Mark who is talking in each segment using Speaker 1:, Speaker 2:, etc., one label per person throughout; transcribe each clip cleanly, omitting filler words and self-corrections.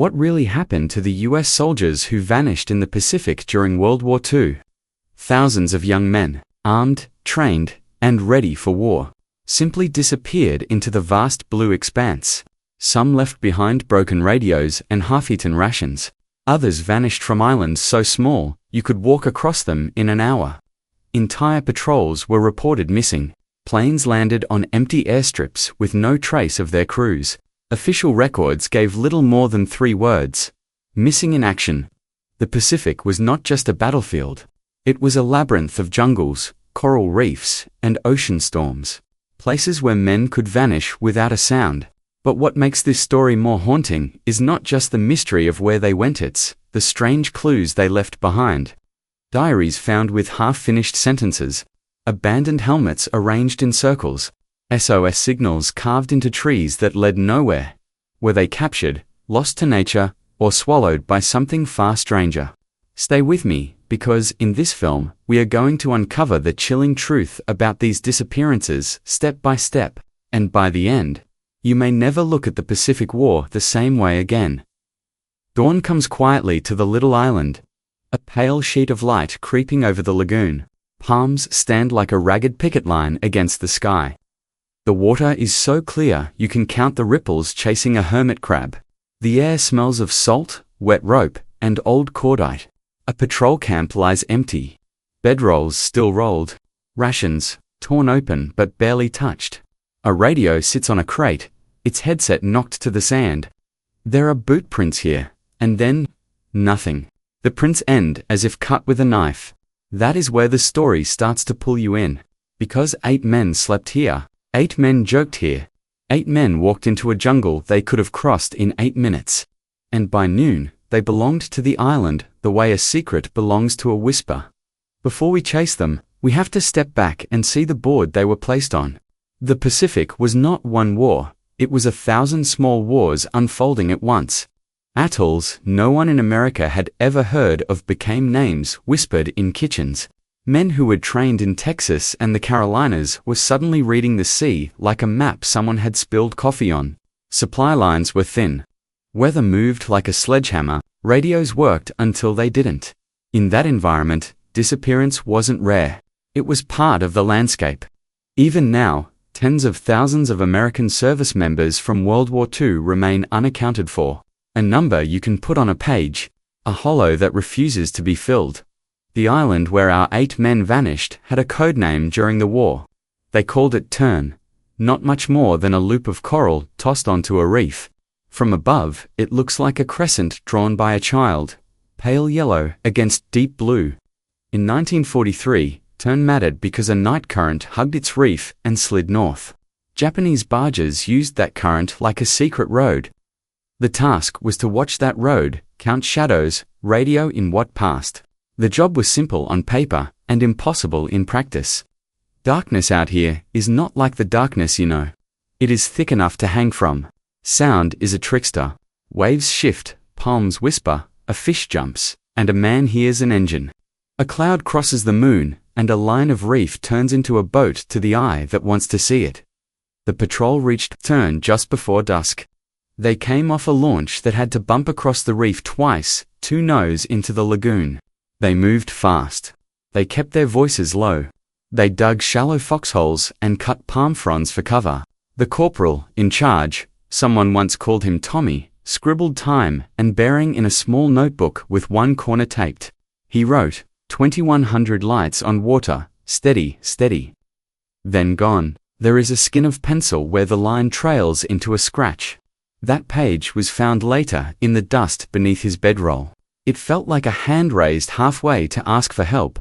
Speaker 1: What really happened to the US soldiers who vanished in the Pacific during World War II? Thousands of young men, armed, trained, and ready for war, simply disappeared into the vast blue expanse. Some left behind broken radios and half-eaten rations. Others vanished from islands so small you could walk across them in an hour. Entire patrols were reported missing. Planes landed on empty airstrips with no trace of their crews. Official records gave little more than 3 words: missing in action. The Pacific was not just a battlefield. It was a labyrinth of jungles, coral reefs, and ocean storms. Places where men could vanish without a sound. But what makes this story more haunting is not just the mystery of where they went, it's the strange clues they left behind. Diaries found with half-finished sentences, abandoned helmets arranged in circles, SOS signals carved into trees that led nowhere. Were they captured, lost to nature, or swallowed by something far stranger? Stay with me, because in this film, we are going to uncover the chilling truth about these disappearances step by step, and by the end, you may never look at the Pacific War the same way again. Dawn comes quietly to the little island, a pale sheet of light creeping over the lagoon. Palms stand like a ragged picket line against the sky. The water is so clear you can count the ripples chasing a hermit crab. The air smells of salt, wet rope, and old cordite. A patrol camp lies empty. Bedrolls still rolled. Rations, torn open but barely touched. A radio sits on a crate, its headset knocked to the sand. There are boot prints here, and then, nothing. The prints end as if cut with a knife. That is where the story starts to pull you in. Because 8 men slept here, 8 men joked here, 8 men walked into a jungle they could have crossed in 8 minutes. And by noon, they belonged to the island the way a secret belongs to a whisper. Before we chase them, we have to step back and see the board they were placed on. The Pacific was not one war, it was 1,000 small wars unfolding at once. Atolls no one in America had ever heard of became names whispered in kitchens. Men who were trained in Texas and the Carolinas were suddenly reading the sea like a map someone had spilled coffee on. Supply lines were thin. Weather moved like a sledgehammer, radios worked until they didn't. In that environment, disappearance wasn't rare. It was part of the landscape. Even now, tens of thousands of American service members from World War II remain unaccounted for. A number you can put on a page, a hollow that refuses to be filled. The island where our 8 men vanished had a code name during the war. They called it Turn, not much more than a loop of coral tossed onto a reef. From above, it looks like a crescent drawn by a child, pale yellow against deep blue. In 1943, Turn mattered because a night current hugged its reef and slid north. Japanese barges used that current like a secret road. The task was to watch that road, count shadows, radio in what passed. The job was simple on paper and impossible in practice. Darkness out here is not like the darkness you know. It is thick enough to hang from. Sound is a trickster. Waves shift, palms whisper, a fish jumps, and a man hears an engine. A cloud crosses the moon, and a line of reef turns into a boat to the eye that wants to see it. The patrol reached Turn just before dusk. They came off a launch that had to bump across the reef twice, 2 nose into the lagoon. They moved fast. They kept their voices low. They dug shallow foxholes and cut palm fronds for cover. The corporal, in charge, someone once called him Tommy, scribbled time and bearing in a small notebook with one corner taped. He wrote, 2100 lights on water, steady, steady. Then gone. There is a skin of pencil where the line trails into a scratch. That page was found later in the dust beneath his bedroll. It felt like a hand raised halfway to ask for help.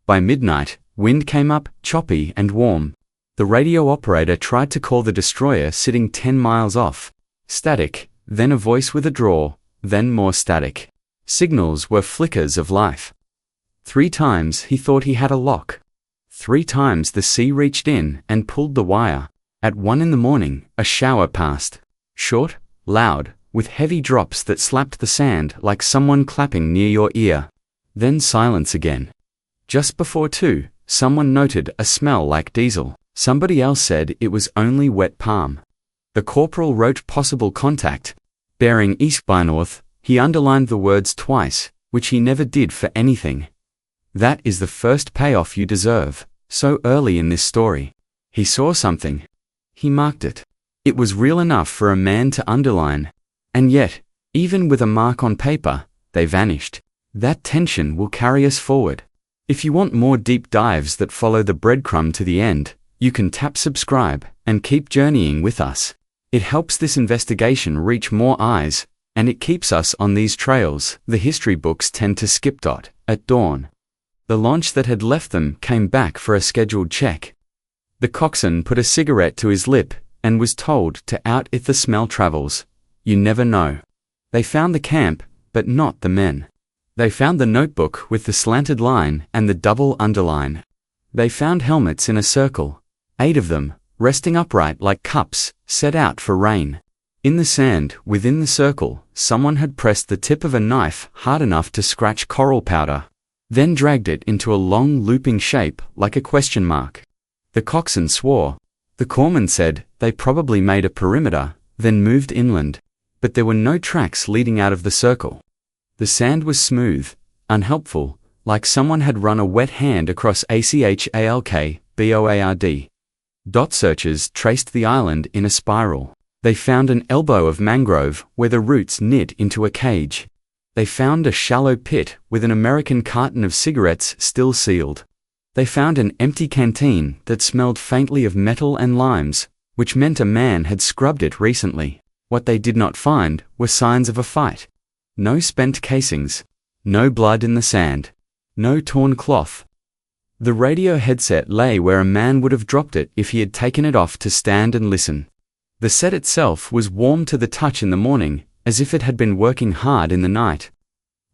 Speaker 1: By midnight, wind came up, choppy and warm. The radio operator tried to call the destroyer sitting 10 miles off. Static, then a voice with a drawl, then more static. Signals were flickers of life. 3 times he thought he had a lock. 3 times the sea reached in and pulled the wire. At 1 in the morning, a shower passed. Short, loud, with heavy drops that slapped the sand like someone clapping near your ear. Then silence again. Just before 2, someone noted a smell like diesel. Somebody else said it was only wet palm. The corporal wrote possible contact. Bearing east by north, he underlined the words twice, which he never did for anything. That is the first payoff you deserve, so early in this story. He saw something. He marked it. It was real enough for a man to underline. And yet, even with a mark on paper, they vanished. That tension will carry us forward. If you want more deep dives that follow the breadcrumb to the end, you can tap subscribe and keep journeying with us. It helps this investigation reach more eyes, and it keeps us on these trails the history books tend to skip. At dawn, the launch that had left them came back for a scheduled check. The coxswain put a cigarette to his lip and was told to out if the smell travels. You never know. They found the camp, but not the men. They found the notebook with the slanted line and the double underline. They found helmets in a circle, 8 of them, resting upright like cups, set out for rain. In the sand, within the circle, someone had pressed the tip of a knife hard enough to scratch coral powder, then dragged it into a long looping shape like a question mark. The coxswain swore. The corpsman said they probably made a perimeter, then moved inland, but there were no tracks leading out of the circle. The sand was smooth, unhelpful, like someone had run a wet hand across ACHALK BOARD. Searchers traced the island in a spiral. They found an elbow of mangrove where the roots knit into a cage. They found a shallow pit with an American carton of cigarettes still sealed. They found an empty canteen that smelled faintly of metal and limes, which meant a man had scrubbed it recently. What they did not find were signs of a fight. No spent casings. No blood in the sand. No torn cloth. The radio headset lay where a man would have dropped it if he had taken it off to stand and listen. The set itself was warm to the touch in the morning, as if it had been working hard in the night.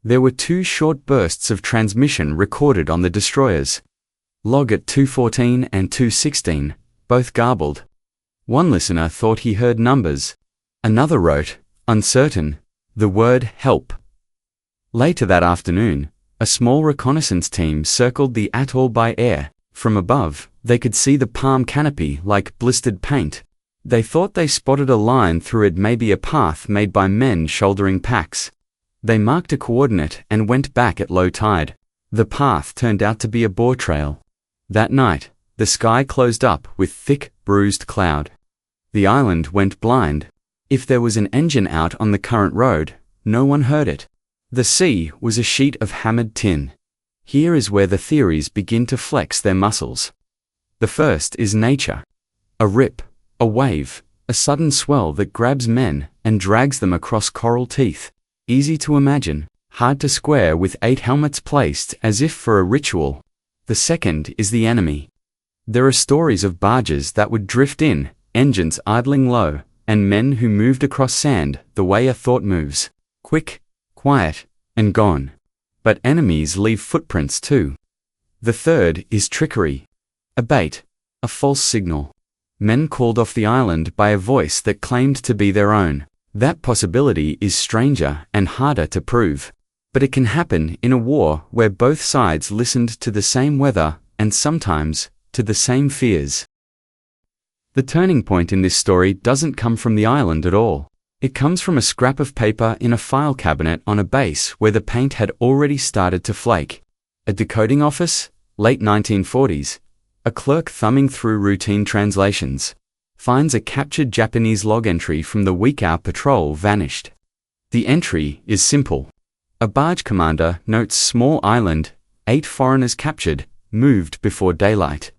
Speaker 1: There were 2 short bursts of transmission recorded on the destroyers. Log at 2:14 and 2:16, both garbled. One listener thought he heard numbers. Another wrote, uncertain, the word help. Later that afternoon, a small reconnaissance team circled the atoll by air. From above, they could see the palm canopy like blistered paint. They thought they spotted a line through it, maybe a path made by men shouldering packs. They marked a coordinate and went back at low tide. The path turned out to be a boar trail. That night, the sky closed up with thick, bruised cloud. The island went blind. If there was an engine out on the current road, no one heard it. The sea was a sheet of hammered tin. Here is where the theories begin to flex their muscles. The first is nature. A rip, a wave, a sudden swell that grabs men and drags them across coral teeth. Easy to imagine, hard to square with 8 helmets placed as if for a ritual. The second is the enemy. There are stories of barges that would drift in, engines idling low, and men who moved across sand the way a thought moves. Quick, quiet, and gone. But enemies leave footprints too. The third is trickery. A bait, a false signal. Men called off the island by a voice that claimed to be their own. That possibility is stranger and harder to prove. But it can happen in a war where both sides listened to the same weather and sometimes to the same fears. The turning point in this story doesn't come from the island at all. It comes from a scrap of paper in a file cabinet on a base where the paint had already started to flake. A decoding office, late 1940s. A clerk thumbing through routine translations. Finds a captured Japanese log entry from the week our patrol vanished. The entry is simple. A barge commander notes small island, 8 foreigners captured, moved before daylight.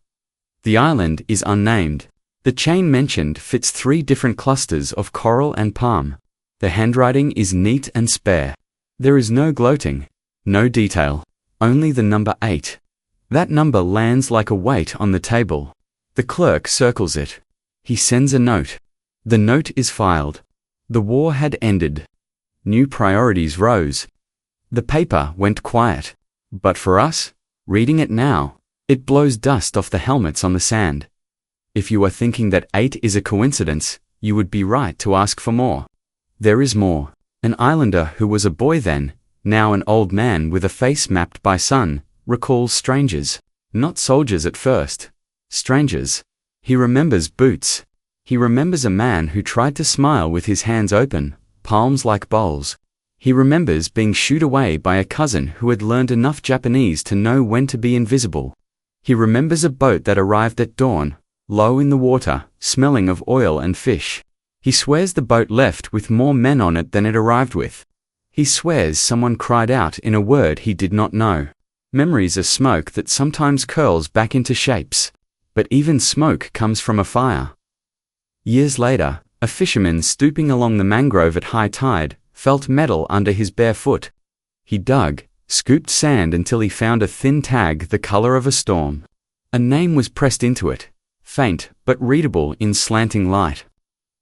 Speaker 1: The island is unnamed. The chain mentioned fits 3 different clusters of coral and palm. The handwriting is neat and spare. There is no gloating, no detail, only the number 8. That number lands like a weight on the table. The clerk circles it. He sends a note. The note is filed. The war had ended. New priorities rose. The paper went quiet. But for us, reading it now, it blows dust off the helmets on the sand. If you are thinking that 8 is a coincidence, you would be right to ask for more. There is more. An islander who was a boy then, now an old man with a face mapped by sun, recalls strangers. Not soldiers at first. Strangers. He remembers boots. He remembers a man who tried to smile with his hands open, palms like bowls. He remembers being shooed away by a cousin who had learned enough Japanese to know when to be invisible. He remembers a boat that arrived at dawn, low in the water, smelling of oil and fish. He swears the boat left with more men on it than it arrived with. He swears someone cried out in a word he did not know. Memories are smoke that sometimes curls back into shapes. But even smoke comes from a fire. Years later, a fisherman stooping along the mangrove at high tide felt metal under his bare foot. He dug, scooped sand until he found a thin tag the color of a storm. A name was pressed into it, faint but readable in slanting light.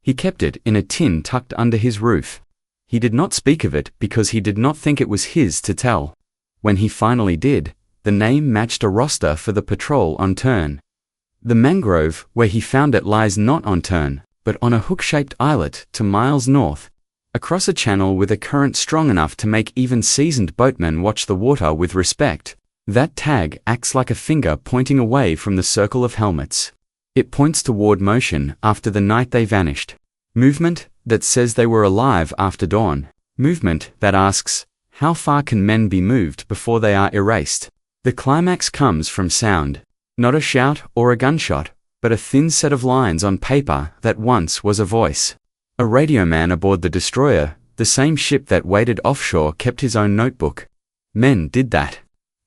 Speaker 1: He kept it in a tin tucked under his roof. He did not speak of it because he did not think it was his to tell. When he finally did, the name matched a roster for the patrol on turn. The mangrove where he found it lies not on turn, but on a hook-shaped islet 2 miles north, across a channel with a current strong enough to make even seasoned boatmen watch the water with respect. That tag acts like a finger pointing away from the circle of helmets. It points toward motion after the night they vanished. Movement that says they were alive after dawn. Movement that asks, how far can men be moved before they are erased? The climax comes from sound. Not a shout or a gunshot, but a thin set of lines on paper that once was a voice. A radioman aboard the destroyer, the same ship that waited offshore, kept his own notebook. Men did that.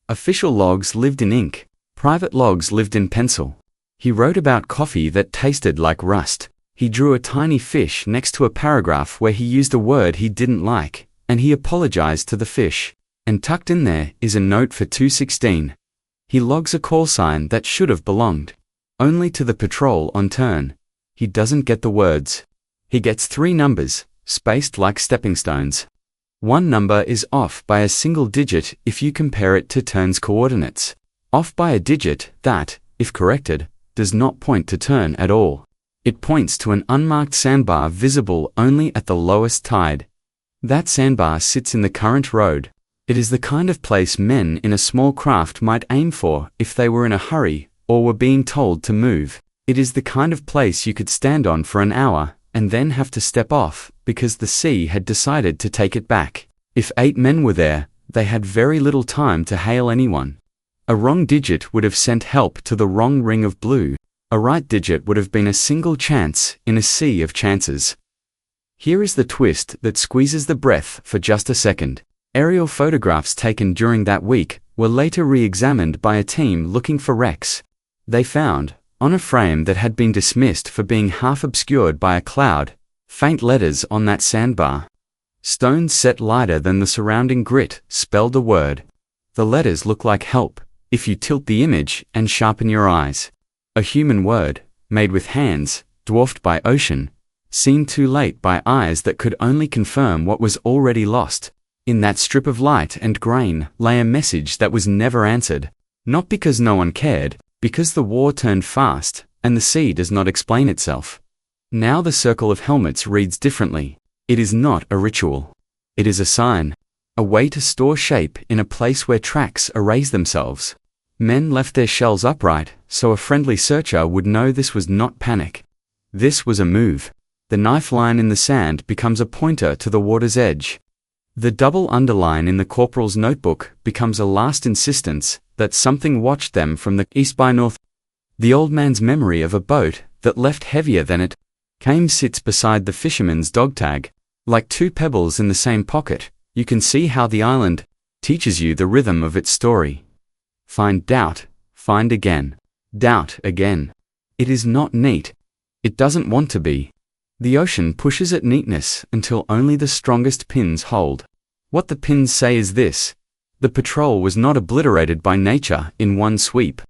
Speaker 1: Official logs lived in ink. Private logs lived in pencil. He wrote about coffee that tasted like rust. He drew a tiny fish next to a paragraph where he used a word he didn't like, and he apologized to the fish. And tucked in there is a note for 216. He logs a call sign that should have belonged only to the patrol on turn. He doesn't get the words. He gets 3 numbers, spaced like stepping stones. One number is off by a single digit if you compare it to turn's coordinates. Off by a digit that, if corrected, does not point to turn at all. It points to an unmarked sandbar visible only at the lowest tide. That sandbar sits in the current road. It is the kind of place men in a small craft might aim for if they were in a hurry or were being told to move. It is the kind of place you could stand on for an hour and then have to step off because the sea had decided to take it back. If 8 men were there, they had very little time to hail anyone. A wrong digit would have sent help to the wrong ring of blue. A right digit would have been a single chance in a sea of chances. Here is the twist that squeezes the breath for just a second. Aerial photographs taken during that week were later re-examined by a team looking for wrecks. They found, on a frame that had been dismissed for being half obscured by a cloud, faint letters on that sandbar. Stones set lighter than the surrounding grit spelled a word. The letters look like help, if you tilt the image and sharpen your eyes. A human word, made with hands, dwarfed by ocean, seen too late by eyes that could only confirm what was already lost. In that strip of light and grain lay a message that was never answered. Not because no one cared, because the war turned fast, and the sea does not explain itself. Now the circle of helmets reads differently. It is not a ritual. It is a sign. A way to store shape in a place where tracks erase themselves. Men left their shells upright, so a friendly searcher would know this was not panic. This was a move. The knife line in the sand becomes a pointer to the water's edge. The double underline in the corporal's notebook becomes a last insistence that something watched them from the east by north. The old man's memory of a boat that left heavier than it came sits beside the fisherman's dog tag. Like 2 pebbles in the same pocket, you can see how the island teaches you the rhythm of its story. Find doubt, find again, doubt again. It is not neat. It doesn't want to be. The ocean pushes at neatness until only the strongest pins hold. What the pins say is this: the patrol was not obliterated by nature in one sweep.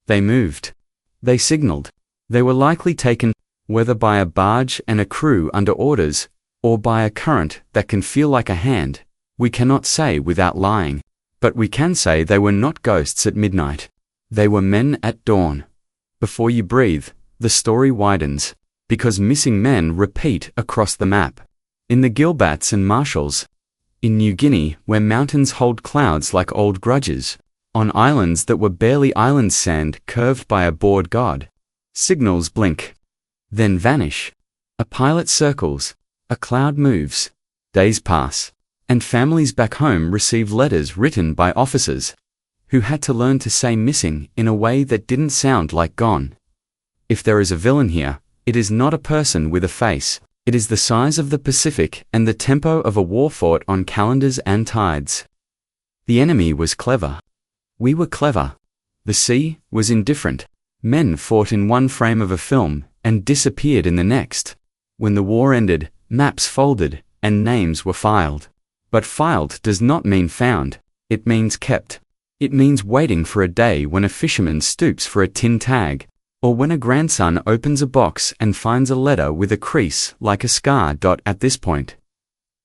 Speaker 1: They moved. They signaled. They were likely taken, whether by a barge and a crew under orders, or by a current that can feel like a hand. We cannot say without lying. But we can say they were not ghosts at midnight. They were men at dawn. Before you breathe, the story widens. Because missing men repeat across the map. In the Gilbats and Marshalls. In New Guinea, where mountains hold clouds like old grudges. On islands that were barely island sand curved by a bored god. Signals blink. Then vanish. A pilot circles. A cloud moves. Days pass, and families back home receive letters written by officers who had to learn to say missing in a way that didn't sound like gone. If there is a villain here, it is not a person with a face. It is the size of the Pacific and the tempo of a war fought on calendars and tides. The enemy was clever. We were clever. The sea was indifferent. Men fought in one frame of a film and disappeared in the next. When the war ended, maps folded and names were filed. But filed does not mean found. It means kept. It means waiting for a day when a fisherman stoops for a tin tag, or when a grandson opens a box and finds a letter with a crease like a scar. At this point,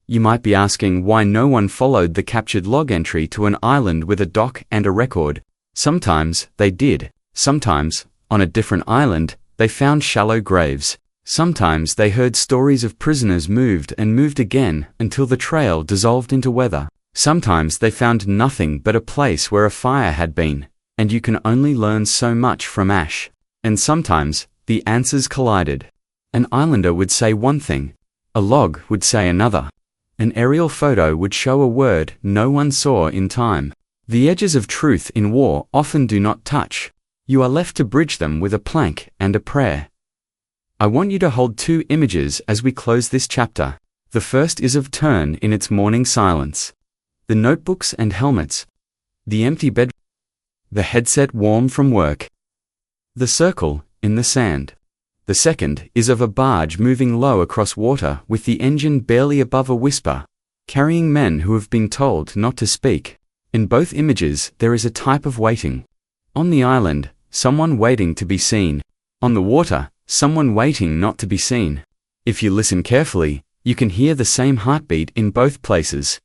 Speaker 1: you might be asking why no one followed the captured log entry to an island with a dock and a record. Sometimes they did. Sometimes, on a different island, they found shallow graves. Sometimes they heard stories of prisoners moved and moved again until the trail dissolved into weather. Sometimes they found nothing but a place where a fire had been, and you can only learn so much from ash. And sometimes, the answers collided. An islander would say one thing, a log would say another. An aerial photo would show a word no one saw in time. The edges of truth in war often do not touch. You are left to bridge them with a plank and a prayer. I want you to hold two images as we close this chapter. The first is of Tern in its morning silence. The notebooks and helmets. The empty bed. The headset warm from work. The circle in the sand. The second is of a barge moving low across water with the engine barely above a whisper, carrying men who have been told not to speak. In both images there is a type of waiting. On the island, someone waiting to be seen. On the water, someone waiting not to be seen. If you listen carefully, you can hear the same heartbeat in both places.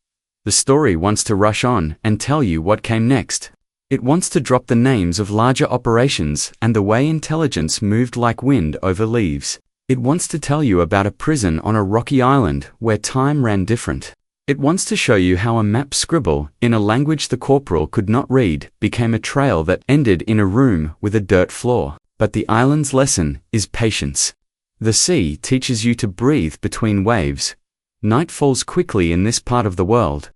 Speaker 1: The story wants to rush on and tell you what came next. It wants to drop the names of larger operations and the way intelligence moved like wind over leaves. It wants to tell you about a prison on a rocky island where time ran different. It wants to show you how a map scribble in a language the corporal could not read became a trail that ended in a room with a dirt floor. But the island's lesson is patience. The sea teaches you to breathe between waves. Night falls quickly in this part of the world.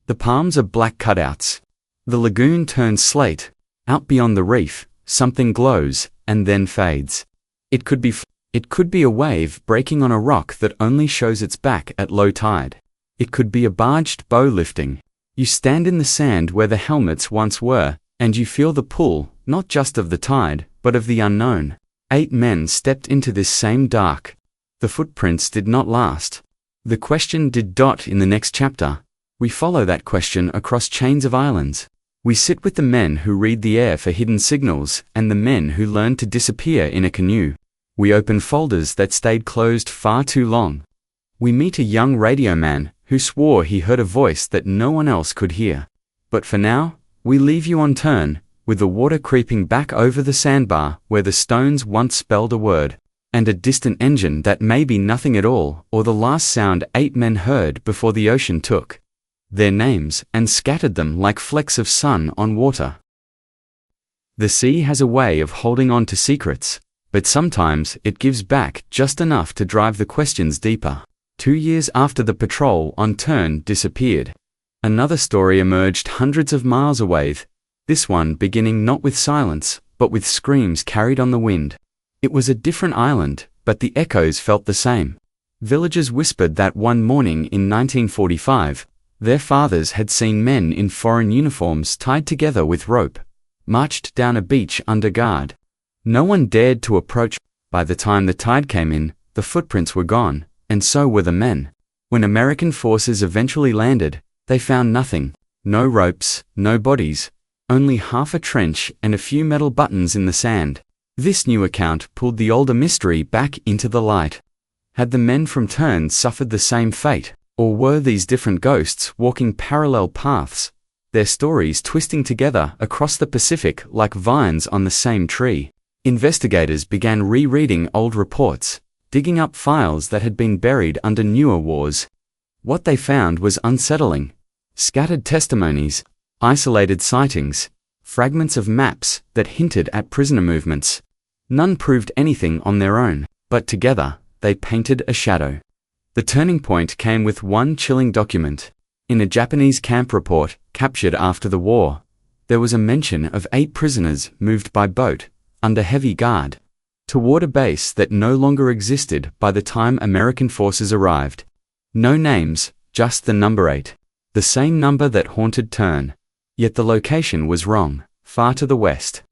Speaker 1: The palms are black cutouts. The lagoon turns slate. Out beyond the reef, something glows and then fades. It could be a wave breaking on a rock that only shows its back at low tide. It could be a barged bow lifting. You stand in the sand where the helmets once were, and you feel the pull, not just of the tide, but of the unknown. 8 men stepped into this same dark. The footprints did not last. The question did. In the next chapter, we follow that question across chains of islands. We sit with the men who read the air for hidden signals and the men who learn to disappear in a canoe. We open folders that stayed closed far too long. We meet a young radio man who swore he heard a voice that no one else could hear. But for now, we leave you on Tern, with the water creeping back over the sandbar where the stones once spelled a word, and a distant engine that may be nothing at all, or the last sound 8 men heard before the ocean took their names and scattered them like flecks of sun on water. The sea has a way of holding on to secrets, but sometimes it gives back just enough to drive the questions deeper. 2 years after the patrol on Tern disappeared, another story emerged hundreds of miles away, this one beginning not with silence, but with screams carried on the wind. It was a different island, but the echoes felt the same. Villagers whispered that one morning in 1945, their fathers had seen men in foreign uniforms tied together with rope, marched down a beach under guard. No one dared to approach. By the time the tide came in, the footprints were gone, and so were the men. When American forces eventually landed, they found nothing. No ropes, no bodies, only half a trench and a few metal buttons in the sand. This new account pulled the older mystery back into the light. Had the men from Tern suffered the same fate, or were these different ghosts walking parallel paths, their stories twisting together across the Pacific like vines on the same tree? Investigators began rereading old reports, digging up files that had been buried under newer wars. What they found was unsettling. Scattered testimonies, isolated sightings, fragments of maps that hinted at prisoner movements. None proved anything on their own, but together, they painted a shadow. The turning point came with one chilling document. In a Japanese camp report, captured after the war, there was a mention of 8 prisoners moved by boat, under heavy guard, toward a base that no longer existed by the time American forces arrived. No names, just the number 8. The same number that haunted Tern. Yet the location was wrong, far to the west.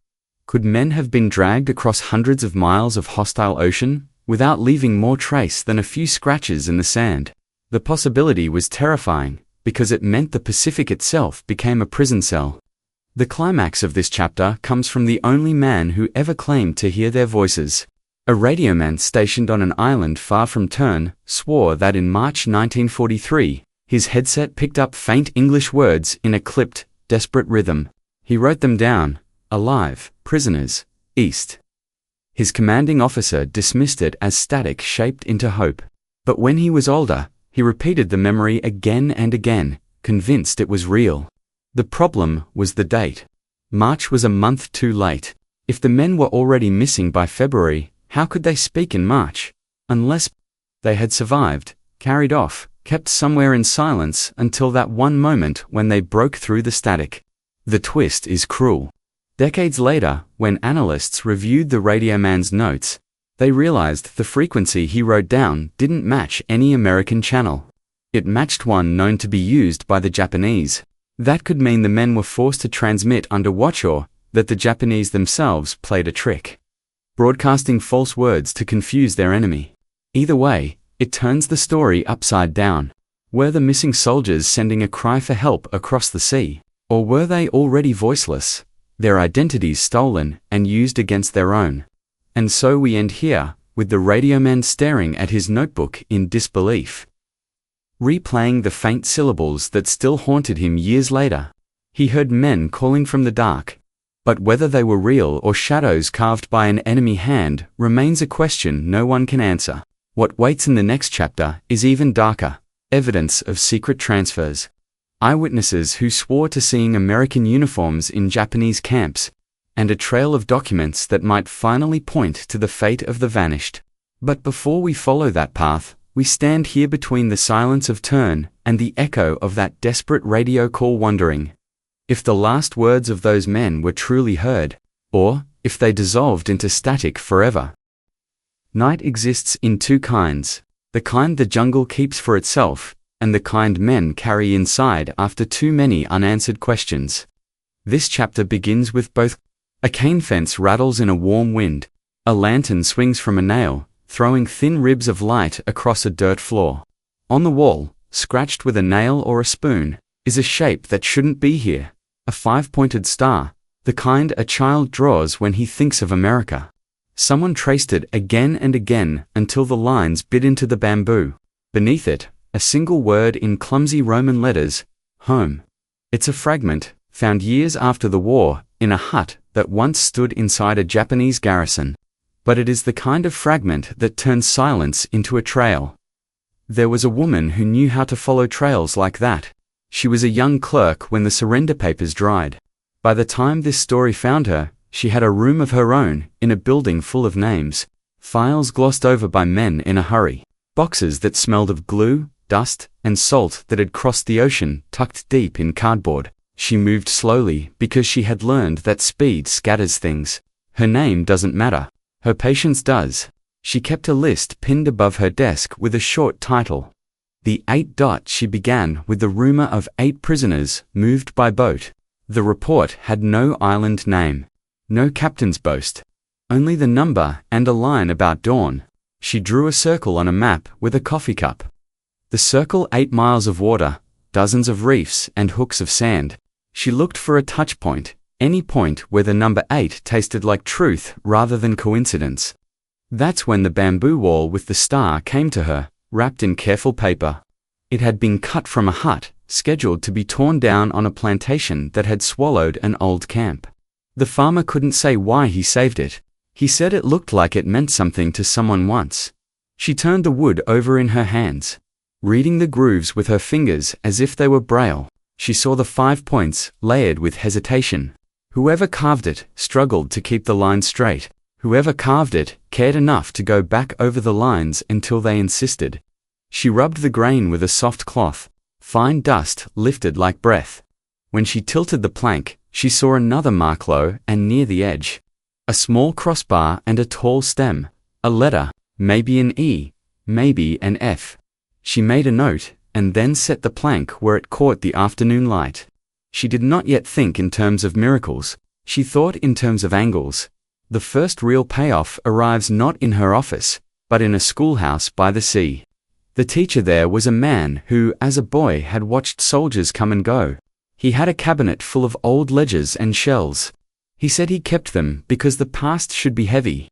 Speaker 1: Could men have been dragged across hundreds of miles of hostile ocean, without leaving more trace than a few scratches in the sand? The possibility was terrifying, because it meant the Pacific itself became a prison cell. The climax of this chapter comes from the only man who ever claimed to hear their voices. A radioman stationed on an island far from Tern swore that in March 1943, his headset picked up faint English words in a clipped, desperate rhythm. He wrote them down: alive, prisoners, east. His commanding officer dismissed it as static shaped into hope. But when he was older, he repeated the memory again and again, convinced it was real. The problem was the date. March was a month too late. If the men were already missing by February, how could they speak in March? Unless they had survived, carried off, kept somewhere in silence until that one moment when they broke through the static. The twist is cruel. Decades later, when analysts reviewed the radioman's notes, they realized the frequency he wrote down didn't match any American channel. It matched one known to be used by the Japanese. That could mean the men were forced to transmit under watch, or that the Japanese themselves played a trick, broadcasting false words to confuse their enemy. Either way, it turns the story upside down. Were the missing soldiers sending a cry for help across the sea? Or were they already voiceless, their identities stolen and used against their own? And so we end here, with the radioman staring at his notebook in disbelief, replaying the faint syllables that still haunted him years later. He heard men calling from the dark, but whether they were real or shadows carved by an enemy hand remains a question no one can answer. What waits in the next chapter is even darker: evidence of secret transfers. Eyewitnesses who swore to seeing American uniforms in Japanese camps, and a trail of documents that might finally point to the fate of the vanished. But before we follow that path, we stand here between the silence of Tern and the echo of that desperate radio call, wondering if the last words of those men were truly heard, or if they dissolved into static forever. Night exists in 2 kinds: the kind the jungle keeps for itself, and the kind men carry inside after too many unanswered questions. This chapter begins with both. A cane fence rattles in a warm wind. A lantern swings from a nail, throwing thin ribs of light across a dirt floor. On the wall, scratched with a nail or a spoon, is a shape that shouldn't be here: a 5-pointed star, the kind a child draws when he thinks of America. Someone traced it again and again until the lines bit into the bamboo. Beneath it, a single word in clumsy Roman letters: home. It's a fragment, found years after the war, in a hut that once stood inside a Japanese garrison. But it is the kind of fragment that turns silence into a trail. There was a woman who knew how to follow trails like that. She was a young clerk when the surrender papers dried. By the time this story found her, she had a room of her own in a building full of names, files glossed over by men in a hurry, boxes that smelled of glue, dust, and salt that had crossed the ocean tucked deep in cardboard. She moved slowly because she had learned that speed scatters things. Her name doesn't matter. Her patience does. She kept a list pinned above her desk with a short title. The 8 dot. She began with the rumor of 8 prisoners moved by boat. The report had no island name, no captain's boast, only the number and a line about dawn. She drew a circle on a map with a coffee cup. The circle: 8 miles of water, dozens of reefs and hooks of sand. She looked for a touch point, any point where the number 8 tasted like truth rather than coincidence. That's when the bamboo wall with the star came to her, wrapped in careful paper. It had been cut from a hut, scheduled to be torn down on a plantation that had swallowed an old camp. The farmer couldn't say why he saved it. He said it looked like it meant something to someone once. She turned the wood over in her hands, reading the grooves with her fingers as if they were braille. She saw the 5 points, layered with hesitation. Whoever carved it struggled to keep the line straight. Whoever carved it cared enough to go back over the lines until they insisted. She rubbed the grain with a soft cloth. Fine dust lifted like breath. When she tilted the plank, she saw another mark low and near the edge. A small crossbar and a tall stem. A letter, maybe an E, maybe an F. She made a note, and then set the plank where it caught the afternoon light. She did not yet think in terms of miracles. She thought in terms of angles. The first real payoff arrives not in her office, but in a schoolhouse by the sea. The teacher there was a man who, as a boy, had watched soldiers come and go. He had a cabinet full of old ledgers and shells. He said he kept them because the past should be heavy.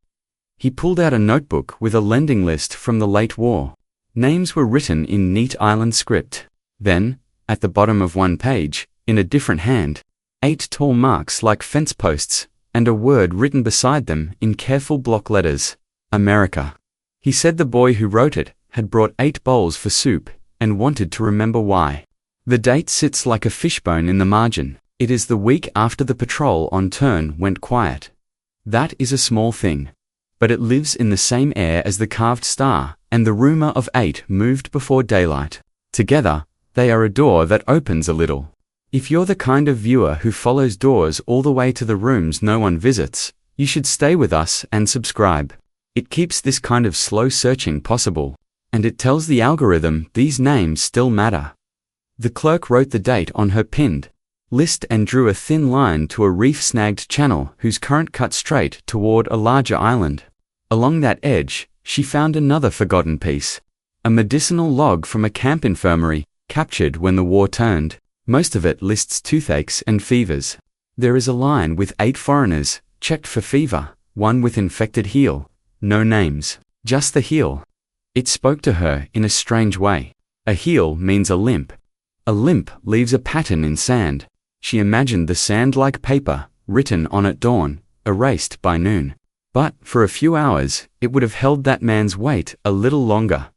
Speaker 1: He pulled out a notebook with a lending list from the late war. Names were written in neat island script. Then, at the bottom of one page, in a different hand, 8 tall marks like fence posts, and a word written beside them in careful block letters. America. He said the boy who wrote it had brought 8 bowls for soup, and wanted to remember why. The date sits like a fishbone in the margin. It is the week after the patrol on turn went quiet. That is a small thing. But it lives in the same air as the carved star, and the rumor of 8 moved before daylight. Together, they are a door that opens a little. If you're the kind of viewer who follows doors all the way to the rooms no one visits, you should stay with us and subscribe. It keeps this kind of slow searching possible. And it tells the algorithm these names still matter. The clerk wrote the date on her pinned list and drew a thin line to a reef-snagged channel whose current cut straight toward a larger island. Along that edge, she found another forgotten piece. A medicinal log from a camp infirmary, captured when the war turned. Most of it lists toothaches and fevers. There is a line with 8 foreigners, checked for fever, one with infected heel. No names, just the heel. It spoke to her in a strange way. A heel means a limp. A limp leaves a pattern in sand. She imagined the sand like paper, written on at dawn, erased by noon. But, for a few hours, it would have held that man's weight a little longer.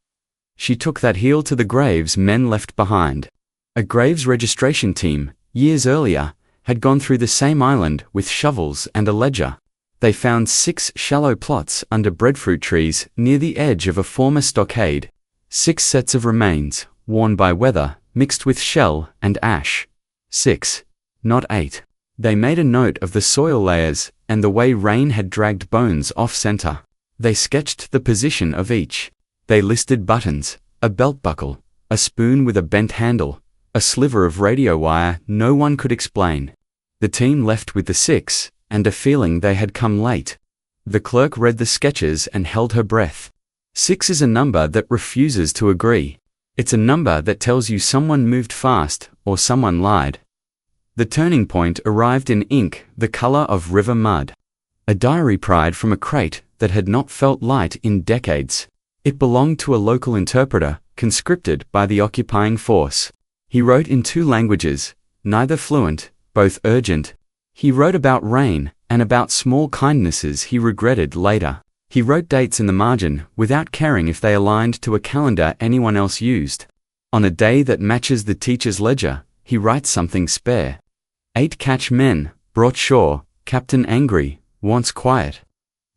Speaker 1: She took that heel to the graves men left behind. A graves registration team, years earlier, had gone through the same island with shovels and a ledger. They found 6 shallow plots under breadfruit trees near the edge of a former stockade. 6 sets of remains, worn by weather, mixed with shell and ash. 6, not 8. They made a note of the soil layers and the way rain had dragged bones off-center. They sketched the position of each. They listed buttons, a belt buckle, a spoon with a bent handle, a sliver of radio wire no one could explain. The team left with the 6, and a feeling they had come late. The clerk read the sketches and held her breath. 6 is a number that refuses to agree. It's a number that tells you someone moved fast or someone lied. The turning point arrived in ink the color of river mud. A diary pried from a crate that had not felt light in decades. It belonged to a local interpreter, conscripted by the occupying force. He wrote in 2 languages, neither fluent, both urgent. He wrote about rain, and about small kindnesses he regretted later. He wrote dates in the margin, without caring if they aligned to a calendar anyone else used. On a day that matches the teacher's ledger, he writes something spare. 8 catch men, brought shore, captain angry, wants quiet.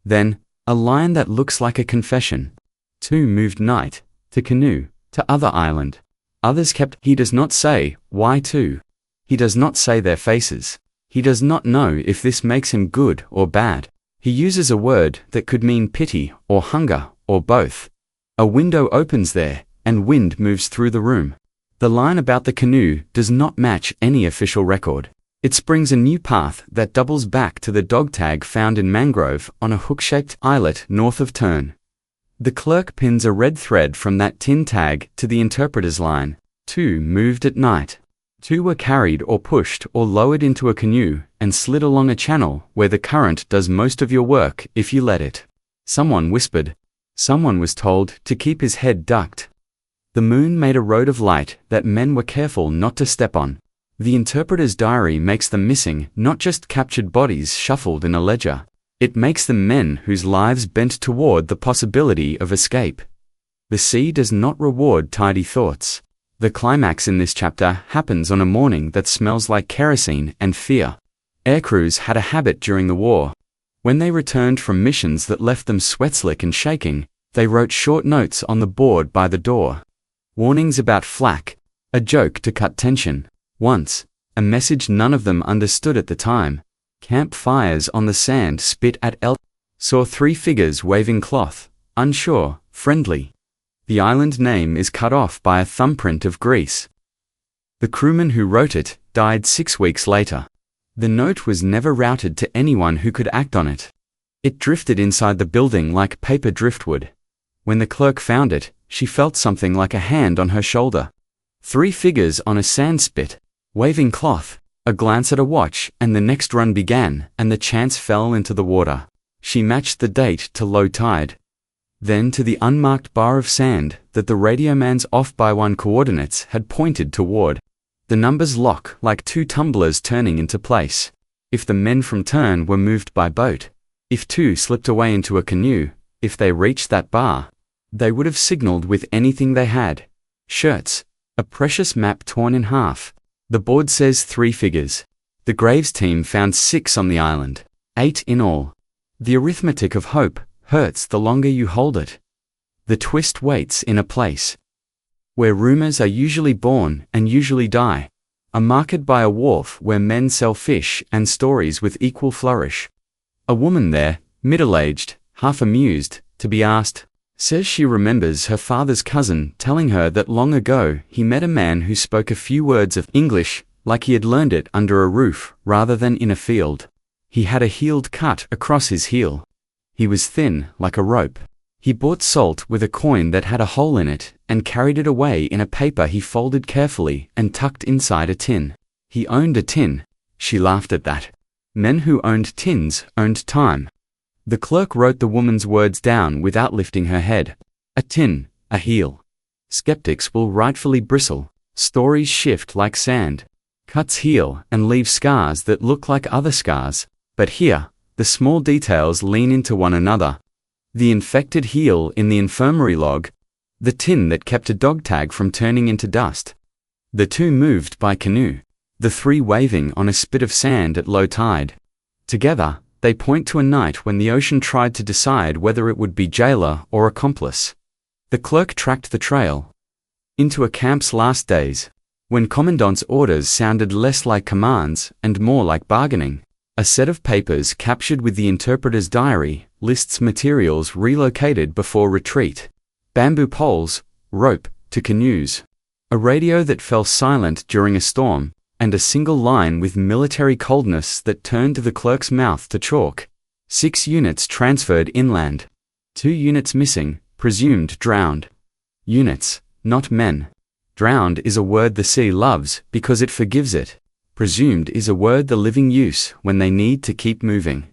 Speaker 1: Then, a line that looks like a confession. 2 moved night, to canoe, to other island. Others kept. He does not say, why 2? He does not say their faces. He does not know if this makes him good or bad. He uses a word that could mean pity or hunger or both. A window opens there, and wind moves through the room. The line about the canoe does not match any official record. It springs a new path that doubles back to the dog tag found in mangrove on a hook-shaped islet north of Turn. The clerk pins a red thread from that tin tag to the interpreter's line. 2 moved at night. 2 were carried or pushed or lowered into a canoe and slid along a channel where the current does most of your work if you let it. Someone whispered. Someone was told to keep his head ducked. The moon made a road of light that men were careful not to step on. The interpreter's diary makes them missing, not just captured bodies shuffled in a ledger. It makes them men whose lives bent toward the possibility of escape. The sea does not reward tidy thoughts. The climax in this chapter happens on a morning that smells like kerosene and fear. Aircrews had a habit during the war. When they returned from missions that left them sweat-slick and shaking, they wrote short notes on the board by the door. Warnings about flak, a joke to cut tension. Once, a message none of them understood at the time. Campfires on the sand spit at saw 3 figures waving cloth, unsure, friendly. The island name is cut off by a thumbprint of grease. The crewman who wrote it died 6 weeks later. The note was never routed to anyone who could act on it. It drifted inside the building like paper driftwood. When the clerk found it, she felt something like a hand on her shoulder. 3 figures on a sand spit, waving cloth, a glance at a watch, and the next run began, and the chance fell into the water. She matched the date to low tide. Then to the unmarked bar of sand that the radioman's off-by-1 coordinates had pointed toward. The numbers lock like 2 tumblers turning into place. If the men from turn were moved by boat, if 2 slipped away into a canoe, if they reached that bar, they would have signaled with anything they had. Shirts, a precious map torn in half. The board says 3 figures. The Graves team found 6 on the island, 8 in all. The arithmetic of hope hurts the longer you hold it. The twist waits in a place where rumors are usually born and usually die, are marked by a wharf where men sell fish and stories with equal flourish. A woman there, middle-aged, half amused, to be asked, says she remembers her father's cousin telling her that long ago he met a man who spoke a few words of English like he had learned it under a roof rather than in a field. He had a healed cut across his heel. He was thin like a rope. He bought salt with a coin that had a hole in it and carried it away in a paper he folded carefully and tucked inside a tin. He owned a tin. She laughed at that. Men who owned tins owned time. The clerk wrote the woman's words down without lifting her head. A tin, a heel. Skeptics will rightfully bristle. Stories shift like sand. Cuts heal and leave scars that look like other scars. But here, the small details lean into one another. The infected heel in the infirmary log. The tin that kept a dog tag from turning into dust. The 2 moved by canoe. The 3 waving on a spit of sand at low tide. Together, they point to a night when the ocean tried to decide whether it would be jailer or accomplice. The clerk tracked the trail into a camp's last days, when commandant's orders sounded less like commands and more like bargaining. A set of papers captured with the interpreter's diary lists materials relocated before retreat. Bamboo poles, rope, to canoes. A radio that fell silent during a storm, and a single line with military coldness that turned the clerk's mouth to chalk. 6 units transferred inland. 2 units missing, presumed drowned. Units, not men. Drowned is a word the sea loves because it forgives it. Presumed is a word the living use when they need to keep moving.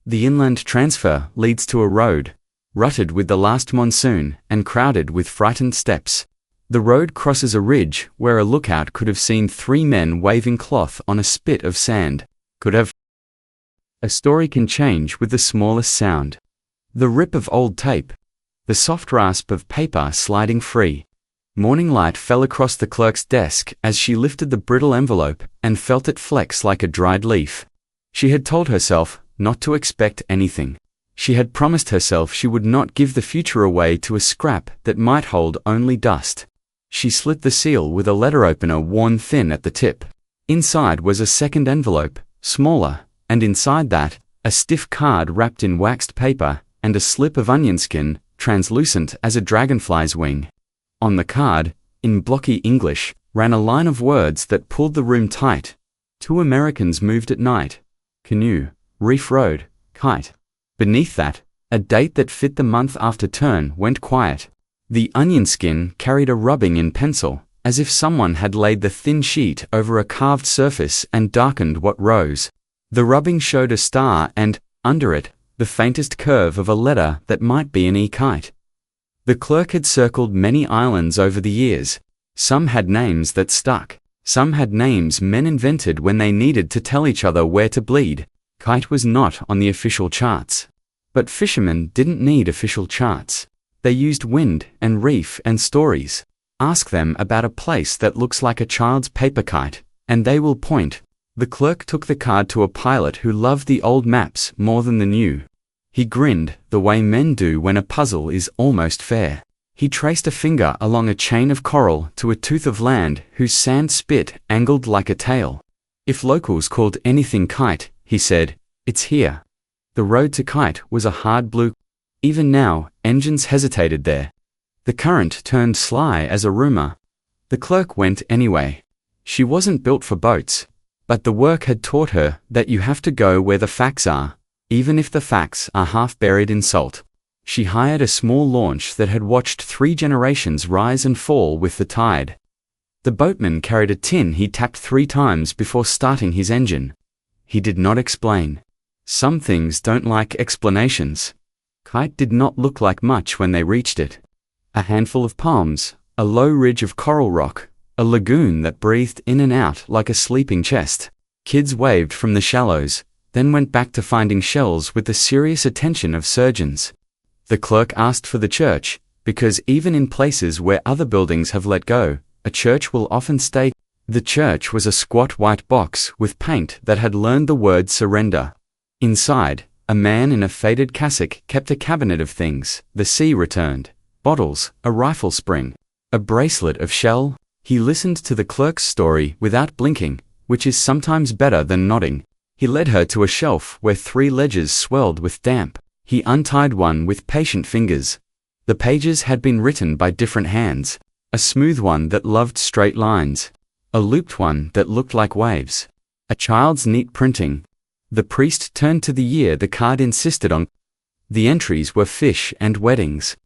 Speaker 1: The inland transfer leads to a road, rutted with the last monsoon and crowded with frightened steps. The road crosses a ridge where a lookout could have seen 3 men waving cloth on a spit of sand. Could have. A story can change with the smallest sound. The rip of old tape. The soft rasp of paper sliding free. Morning light fell across the clerk's desk as she lifted the brittle envelope and felt it flex like a dried leaf. She had told herself not to expect anything. She had promised herself she would not give the future away to a scrap that might hold only dust. She slit the seal with a letter opener worn thin at the tip. Inside was a second envelope, smaller, and inside that, a stiff card wrapped in waxed paper and a slip of onion skin, translucent as a dragonfly's wing. On the card, in blocky English, ran a line of words that pulled the room tight. 2 Americans moved at night. Canoe, Reef Road, Kite. Beneath that, a date that fit the month after turn went quiet. The onion skin carried a rubbing in pencil, as if someone had laid the thin sheet over a carved surface and darkened what rose. The rubbing showed a star and, under it, the faintest curve of a letter that might be an E-kite. The clerk had circled many islands over the years. Some had names that stuck. Some had names men invented when they needed to tell each other where to bleed. Kite was not on the official charts. But fishermen didn't need official charts. They used wind and reef and stories. Ask them about a place that looks like a child's paper kite, and they will point. The clerk took the card to a pilot who loved the old maps more than the new. He grinned, the way men do when a puzzle is almost fair. He traced a finger along a chain of coral to a tooth of land whose sand spit angled like a tail. If locals called anything Kite, he said, it's here. The road to Kite was a hard blue. Even now, engines hesitated there. The current turned sly as a rumor. The clerk went anyway. She wasn't built for boats, but the work had taught her that you have to go where the facts are, even if the facts are half buried in salt. She hired a small launch that had watched 3 generations rise and fall with the tide. The boatman carried a tin he tapped 3 times before starting his engine. He did not explain. Some things don't like explanations. Kite did not look like much when they reached it. A handful of palms, a low ridge of coral rock, a lagoon that breathed in and out like a sleeping chest. Kids waved from the shallows, then went back to finding shells with the serious attention of surgeons. The clerk asked for the church, because even in places where other buildings have let go, a church will often stay. The church was a squat white box with paint that had learned the word surrender. Inside, a man in a faded cassock kept a cabinet of things. The sea returned. Bottles, a rifle spring, a bracelet of shell. He listened to the clerk's story without blinking, which is sometimes better than nodding. He led her to a shelf where 3 ledgers swelled with damp. He untied one with patient fingers. The pages had been written by different hands. A smooth one that loved straight lines. A looped one that looked like waves. A child's neat printing. The priest turned to the year the card insisted on. The entries were fish and weddings,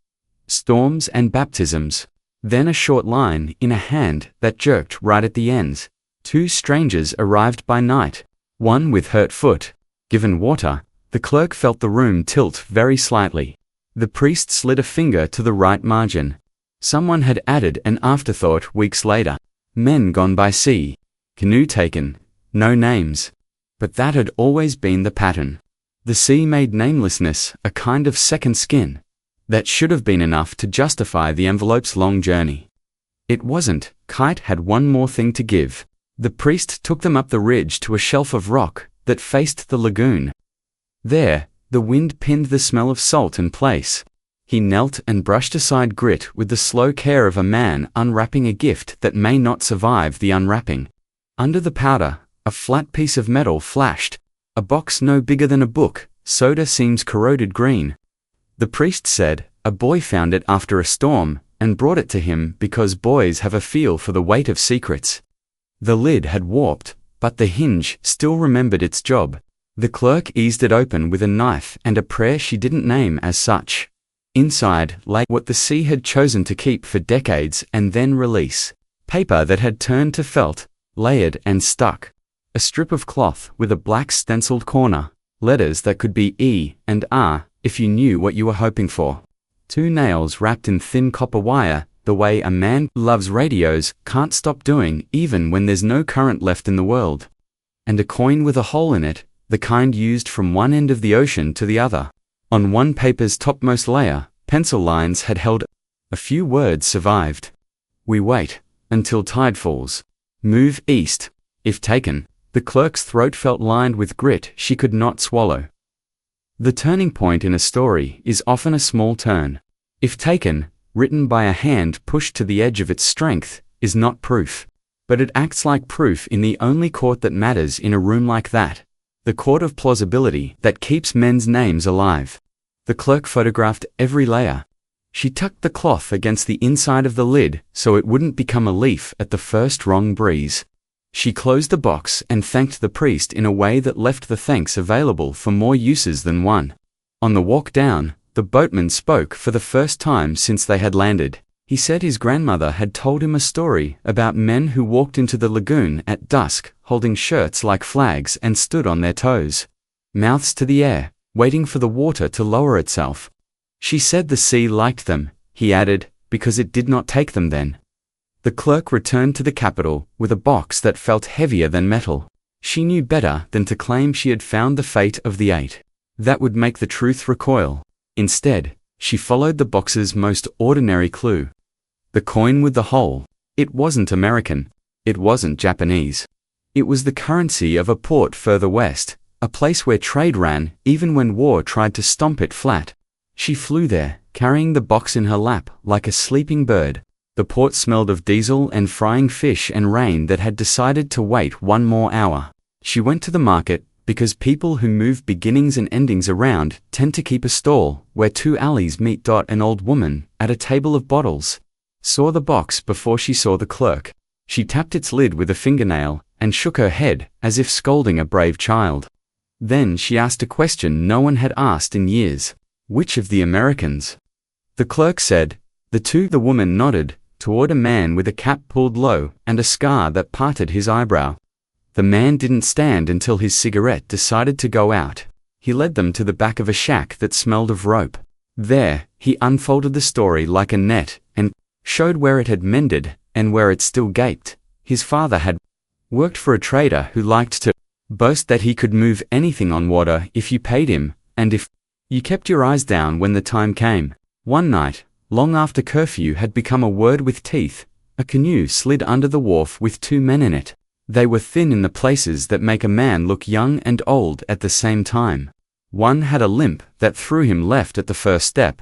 Speaker 1: storms and baptisms. Then a short line in a hand that jerked right at the ends. 2 strangers arrived by night. One with hurt foot. Given water, the clerk felt the room tilt very slightly. The priest slid a finger to the right margin. Someone had added an afterthought weeks later. Men gone by sea. Canoe taken. No names. But that had always been the pattern. The sea made namelessness a kind of second skin. That should have been enough to justify the envelope's long journey. It wasn't. Kite had one more thing to give. The priest took them up the ridge to a shelf of rock that faced the lagoon. There, the wind pinned the smell of salt in place. He knelt and brushed aside grit with the slow care of a man unwrapping a gift that may not survive the unwrapping. Under the powder, a flat piece of metal flashed. A box no bigger than a book. Soda seems corroded green. The priest said, a boy found it after a storm and brought it to him because boys have a feel for the weight of secrets. The lid had warped, but the hinge still remembered its job. The clerk eased it open with a knife and a prayer she didn't name as such. Inside lay what the sea had chosen to keep for decades and then release. Paper that had turned to felt, layered and stuck. A strip of cloth with a black stenciled corner. Letters that could be E and R if you knew what you were hoping for. 2 nails wrapped in thin copper wire, the way a man loves radios can't stop doing even when there's no current left in the world. And a coin with a hole in it, the kind used from one end of the ocean to the other. On one paper's topmost layer, pencil lines had held. A few words survived. We wait until tide falls. Move east. If taken, the clerk's throat felt lined with grit she could not swallow. The turning point in a story is often a small turn. If taken, written by a hand pushed to the edge of its strength, is not proof. But it acts like proof in the only court that matters in a room like that. The court of plausibility that keeps men's names alive. The clerk photographed every layer. She tucked the cloth against the inside of the lid so it wouldn't become a leaf at the first wrong breeze. She closed the box and thanked the priest in a way that left the thanks available for more uses than one. On the walk down, the boatman spoke for the first time since they had landed. He said his grandmother had told him a story about men who walked into the lagoon at dusk, holding shirts like flags and stood on their toes, mouths to the air, waiting for the water to lower itself. She said the sea liked them, he added, because it did not take them then. The clerk returned to the capital with a box that felt heavier than metal. She knew better than to claim she had found the fate of the 8. That would make the truth recoil. Instead, she followed the box's most ordinary clue. The coin with the hole. It wasn't American. It wasn't Japanese. It was the currency of a port further west, a place where trade ran even when war tried to stomp it flat. She flew there, carrying the box in her lap like a sleeping bird. The port smelled of diesel and frying fish and rain that had decided to wait one more hour. She went to the market, because people who move beginnings and endings around tend to keep a stall where two alleys meet. An old woman, at a table of bottles, saw the box before she saw the clerk. She tapped its lid with a fingernail and shook her head as if scolding a brave child. Then she asked a question no one had asked in years. Which of the Americans? The clerk said, "The two." The woman nodded toward a man with a cap pulled low and a scar that parted his eyebrow. The man didn't stand until his cigarette decided to go out. He led them to the back of a shack that smelled of rope. There, he unfolded the story like a net and showed where it had mended and where it still gaped. His father had worked for a trader who liked to boast that he could move anything on water if you paid him, and if you kept your eyes down when the time came. One night, long after curfew had become a word with teeth, a canoe slid under the wharf with two men in it. They were thin in the places that make a man look young and old at the same time. One had a limp that threw him left at the first step.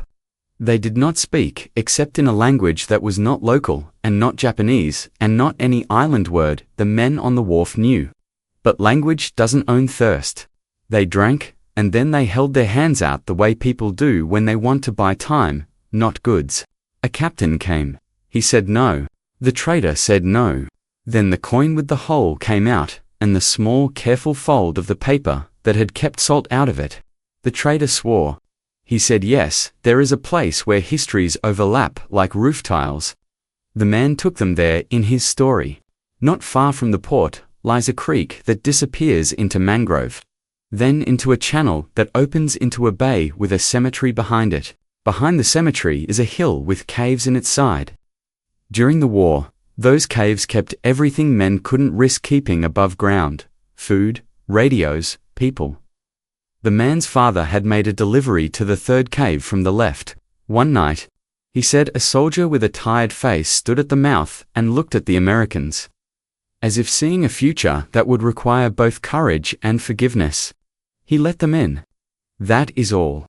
Speaker 1: They did not speak except in a language that was not local and not Japanese and not any island word the men on the wharf knew. But language doesn't own thirst. They drank, and then they held their hands out the way people do when they want to buy time, not goods. A captain came. He said no. The trader said no. Then the coin with the hole came out, and the small, careful fold of the paper that had kept salt out of it. The trader swore. He said yes, there is a place where histories overlap like roof tiles. The man took them there in his story. Not far from the port lies a creek that disappears into mangrove, then into a channel that opens into a bay with a cemetery behind it. Behind the cemetery is a hill with caves in its side. During the war, those caves kept everything men couldn't risk keeping above ground: food, radios, people. The man's father had made a delivery to the third cave from the left. One night, he said, a soldier with a tired face stood at the mouth and looked at the Americans, as if seeing a future that would require both courage and forgiveness. He let them in. That is all.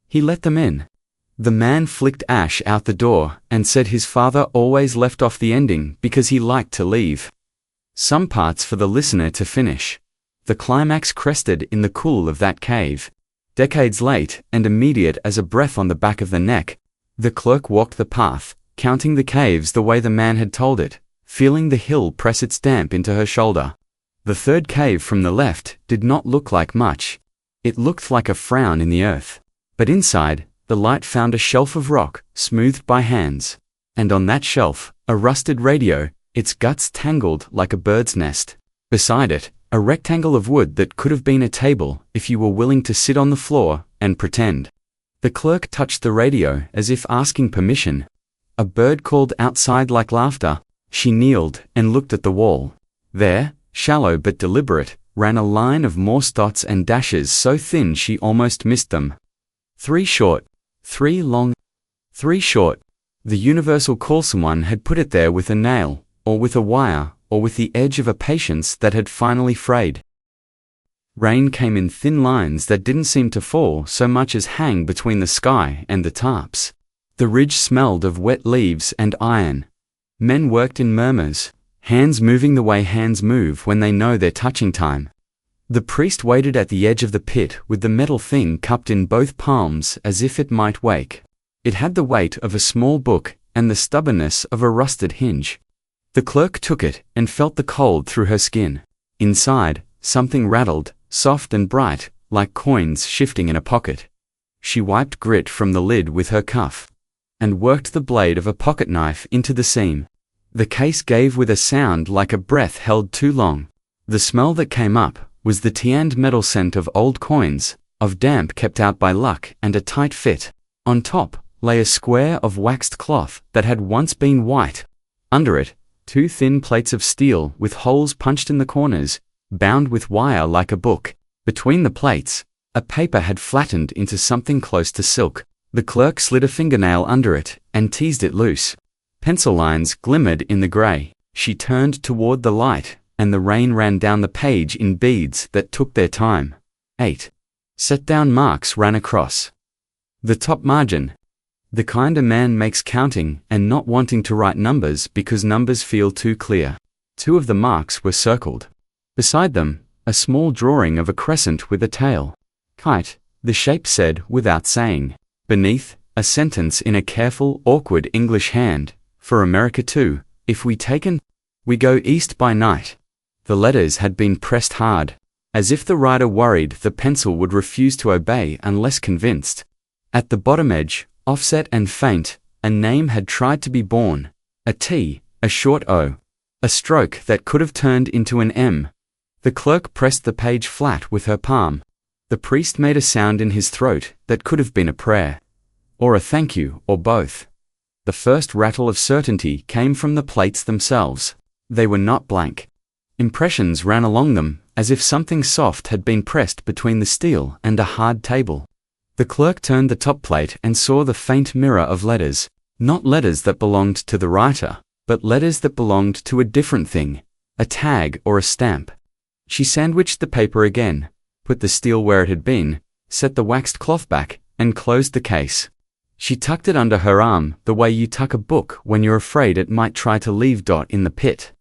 Speaker 1: He let them in. The man flicked ash out the door and said his father always left off the ending because he liked to leave some parts for the listener to finish. The climax crested in the cool of that cave. Decades late and immediate as a breath on the back of the neck, the clerk walked the path, counting the caves the way the man had told it, feeling the hill press its damp into her shoulder. The third cave from the left did not look like much. It looked like a frown in the earth. But inside, the light found a shelf of rock, smoothed by hands. And on that shelf, a rusted radio, its guts tangled like a bird's nest. Beside it, a rectangle of wood that could have been a table if you were willing to sit on the floor and pretend. The clerk touched the radio as if asking permission. A bird called outside like laughter. She kneeled and looked at the wall. There, shallow but deliberate, ran a line of Morse dots and dashes so thin she almost missed them. 3 short, 3 long, 3 short. The universal call. Someone had put it there with a nail, or with a wire, or with the edge of a patience that had finally frayed. Rain came in thin lines that didn't seem to fall so much as hang between the sky and the tarps. The ridge smelled of wet leaves and iron. Men worked in murmurs, hands moving the way hands move when they know they're touching time. The priest waited at the edge of the pit with the metal thing cupped in both palms as if it might wake. It had the weight of a small book and the stubbornness of a rusted hinge. The clerk took it and felt the cold through her skin. Inside, something rattled, soft and bright, like coins shifting in a pocket. She wiped grit from the lid with her cuff and worked the blade of a pocket knife into the seam. The case gave with a sound like a breath held too long. The smell that came up was the tanned metal scent of old coins, of damp kept out by luck and a tight fit. On top lay a square of waxed cloth that had once been white. Under it, 2 thin plates of steel with holes punched in the corners, bound with wire like a book. Between the plates, a paper had flattened into something close to silk. The clerk slid a fingernail under it and teased it loose. Pencil lines glimmered in the grey. She turned toward the light, and the rain ran down the page in beads that took their time. 8. Set down marks ran across the top margin. The kind a man makes counting and not wanting to write numbers because numbers feel too clear. 2 of the marks were circled. Beside them, a small drawing of a crescent with a tail. Kite, the shape said without saying. Beneath, a sentence in a careful, awkward English hand. For America too, if we taken, we go east by night. The letters had been pressed hard, as if the writer worried the pencil would refuse to obey unless convinced. At the bottom edge, offset and faint, a name had tried to be born. A T, a short O. A stroke that could have turned into an M. The clerk pressed the page flat with her palm. The priest made a sound in his throat that could have been a prayer. Or a thank you, or both. The first rattle of certainty came from the plates themselves. They were not blank. Impressions ran along them, as if something soft had been pressed between the steel and a hard table. The clerk turned the top plate and saw the faint mirror of letters. Not letters that belonged to the writer, but letters that belonged to a different thing. A tag or a stamp. She sandwiched the paper again, put the steel where it had been, set the waxed cloth back, and closed the case. She tucked it under her arm the way you tuck a book when you're afraid it might try to leave dot in the pit.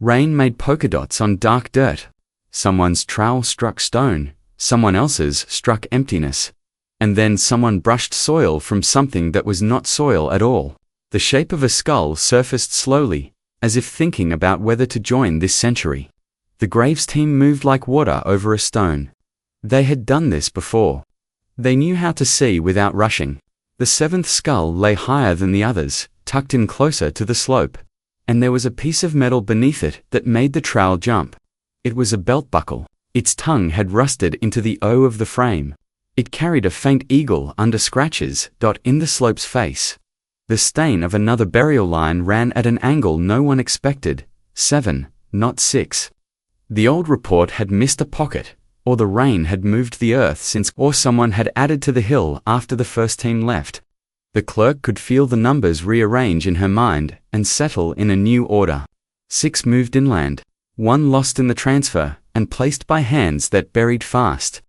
Speaker 1: Rain made polka dots on dark dirt. Someone's trowel struck stone, someone else's struck emptiness. And then someone brushed soil from something that was not soil at all. The shape of a skull surfaced slowly, as if thinking about whether to join this century. The graves team moved like water over a stone. They had done this before. They knew how to see without rushing. The 7th skull lay higher than the others, tucked in closer to the slope. And there was a piece of metal beneath it that made the trowel jump. It was a belt buckle. Its tongue had rusted into the O of the frame. It carried a faint eagle under scratches in the slope's face. The stain of another burial line ran at an angle no one expected. 7, not 6. The old report had missed a pocket, or the rain had moved the earth since, or someone had added to the hill after the first team left. The clerk could feel the numbers rearrange in her mind and settle in a new order. 6 moved inland, 1 lost in the transfer and placed by hands that buried fast.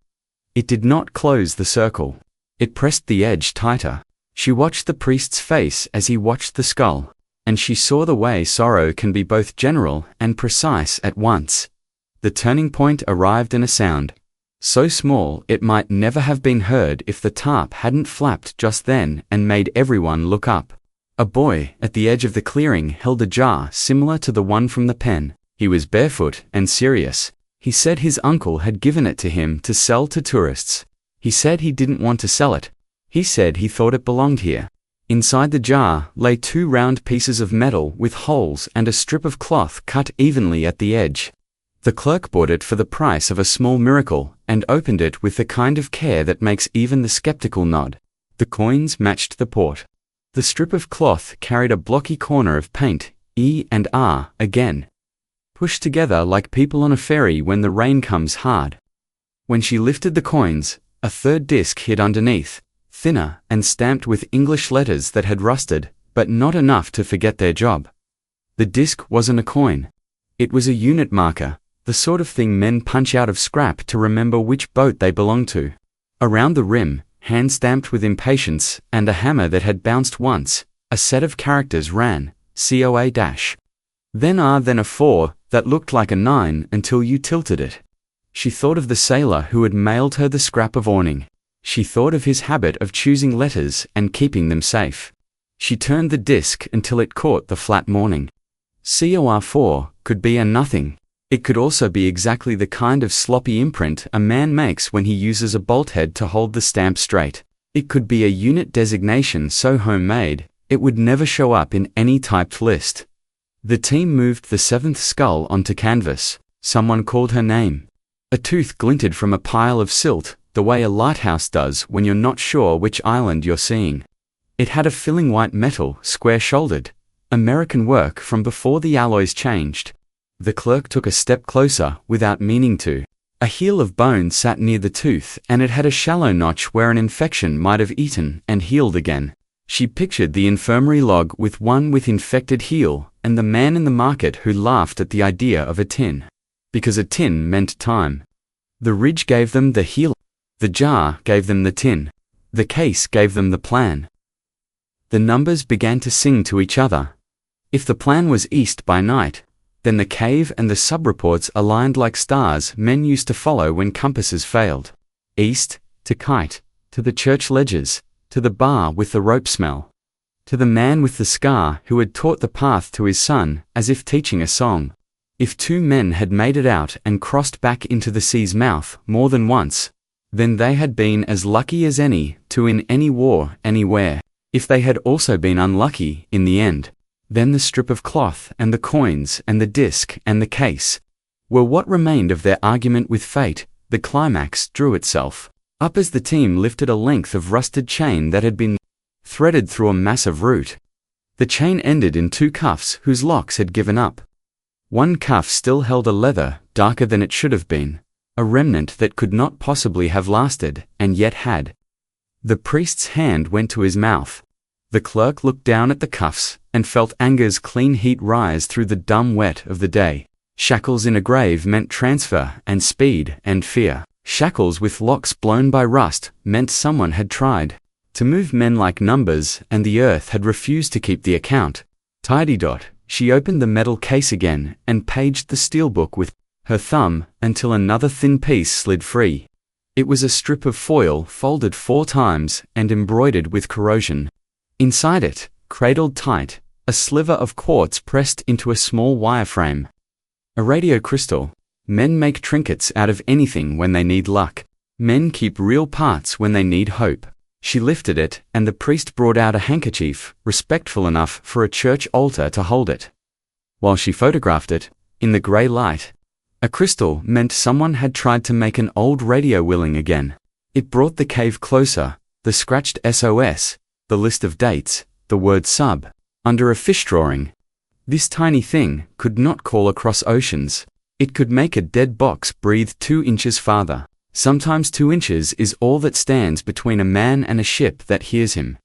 Speaker 1: It did not close the circle. It pressed the edge tighter. She watched the priest's face as he watched the skull, and she saw the way sorrow can be both general and precise at once. The turning point arrived in a sound, so small it might never have been heard if the tarp hadn't flapped just then and made everyone look up. A boy at the edge of the clearing held a jar similar to the one from the pen. He was barefoot and serious. He said his uncle had given it to him to sell to tourists. He said he didn't want to sell it. He said he thought it belonged here. Inside the jar lay 2 round pieces of metal with holes and a strip of cloth cut evenly at the edge. The clerk bought it for the price of a small miracle and opened it with the kind of care that makes even the skeptical nod. The coins matched the port. The strip of cloth carried a blocky corner of paint, E and R again, pushed together like people on a ferry when the rain comes hard. When she lifted the coins, a 3rd disc hid underneath, thinner and stamped with English letters that had rusted, but not enough to forget their job. The disc wasn't a coin. It was a unit marker, the sort of thing men punch out of scrap to remember which boat they belong to. Around the rim, hand-stamped with impatience and a hammer that had bounced once, a set of characters ran, COA-. Then R, then a 4, that looked like a 9 until you tilted it. She thought of the sailor who had mailed her the scrap of awning. She thought of his habit of choosing letters and keeping them safe. She turned the disc until it caught the flat morning. COR4 could be a nothing. It could also be exactly the kind of sloppy imprint a man makes when he uses a bolt head to hold the stamp straight. It could be a unit designation so homemade, it would never show up in any typed list. The team moved the 7th skull onto canvas. Someone called her name. A tooth glinted from a pile of silt, the way a lighthouse does when you're not sure which island you're seeing. It had a filling white metal, square-shouldered. American work from before the alloys changed. The clerk took a step closer without meaning to. A heel of bone sat near the tooth and it had a shallow notch where an infection might have eaten and healed again. She pictured the infirmary log with one with infected heel and the man in the market who laughed at the idea of a tin. Because a tin meant time. The ridge gave them the heel. The jar gave them the tin. The case gave them the plan. The numbers began to sing to each other. If the plan was east by night, then the cave and the sub-reports aligned like stars men used to follow when compasses failed. East, to Kite, to the church ledgers, to the bar with the rope smell, to the man with the scar who had taught the path to his son, as if teaching a song. If two men had made it out and crossed back into the sea's mouth more than once, then they had been as lucky as any to win any war anywhere. If they had also been unlucky in the end, then the strip of cloth and the coins and the disc and the case were what remained of their argument with fate. The climax drew itself up as the team lifted a length of rusted chain that had been threaded through a massive root. The chain ended in two cuffs whose locks had given up. One cuff still held a leather darker than it should have been, a remnant that could not possibly have lasted, and yet had. The priest's hand went to his mouth. The clerk looked down at the cuffs and felt anger's clean heat rise through the dumb wet of the day. Shackles in a grave meant transfer and speed and fear. Shackles with locks blown by rust meant someone had tried to move men like numbers, and the earth had refused to keep the account. Tidy. She opened the metal case again and paged the steelbook with her thumb until another thin piece slid free. It was a strip of foil folded 4 times and embroidered with corrosion. Inside it, cradled tight, a sliver of quartz pressed into a small wireframe. A radio crystal. Men make trinkets out of anything when they need luck. Men keep real parts when they need hope. She lifted it, and the priest brought out a handkerchief, respectful enough for a church altar to hold it. While she photographed it, in the grey light, a crystal meant someone had tried to make an old radio willing again. It brought the cave closer, the scratched SOS, the list of dates, the word sub, under a fish drawing. This tiny thing could not call across oceans. It could make a dead box breathe 2 inches farther. Sometimes 2 inches is all that stands between a man and a ship that hears him.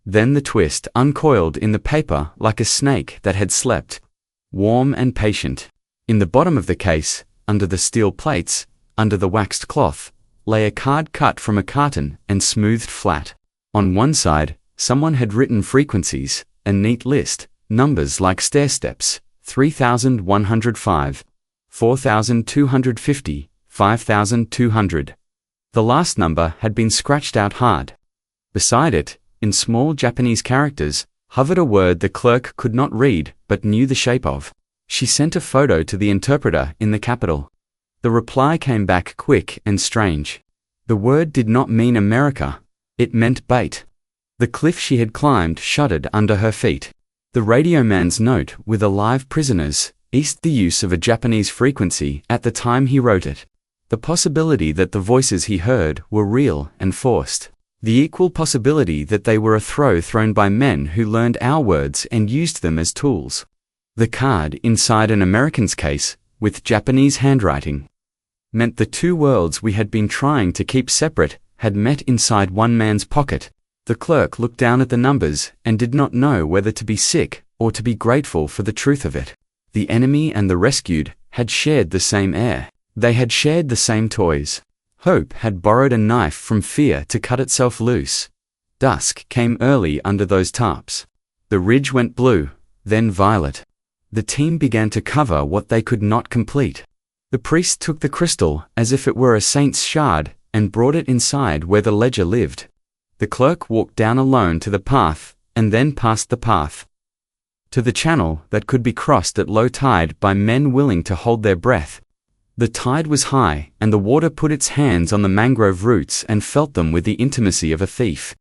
Speaker 1: Then the twist uncoiled in the paper like a snake that had slept, warm and patient. In the bottom of the case, under the steel plates, under the waxed cloth, lay a card cut from a carton and smoothed flat. On one side, someone had written frequencies, a neat list, numbers like stairsteps, 3105, 4250, 5200. The last number had been scratched out hard. Beside it, in small Japanese characters, hovered a word the clerk could not read but knew the shape of. She sent a photo to the interpreter in the capital. The reply came back quick and strange. The word did not mean America. It meant bait. The cliff she had climbed shuddered under her feet. The radio man's note with the live prisoners eased the use of a Japanese frequency at the time he wrote it. The possibility that the voices he heard were real and forced. The equal possibility that they were a throw thrown by men who learned our words and used them as tools. The card inside an American's case, with Japanese handwriting, meant the two worlds we had been trying to keep separate had met inside one man's pocket. The clerk looked down at the numbers and did not know whether to be sick or to be grateful for the truth of it. The enemy and the rescued had shared the same air. They had shared the same toys. Hope had borrowed a knife from fear to cut itself loose. Dusk came early under those tarps. The ridge went blue, then violet. The team began to cover what they could not complete. The priest took the crystal as if it were a saint's shard and brought it inside where the ledger lived. The clerk walked down alone to the path and then past the path to the channel that could be crossed at low tide by men willing to hold their breath. The tide was high, and the water put its hands on the mangrove roots and felt them with the intimacy of a thief.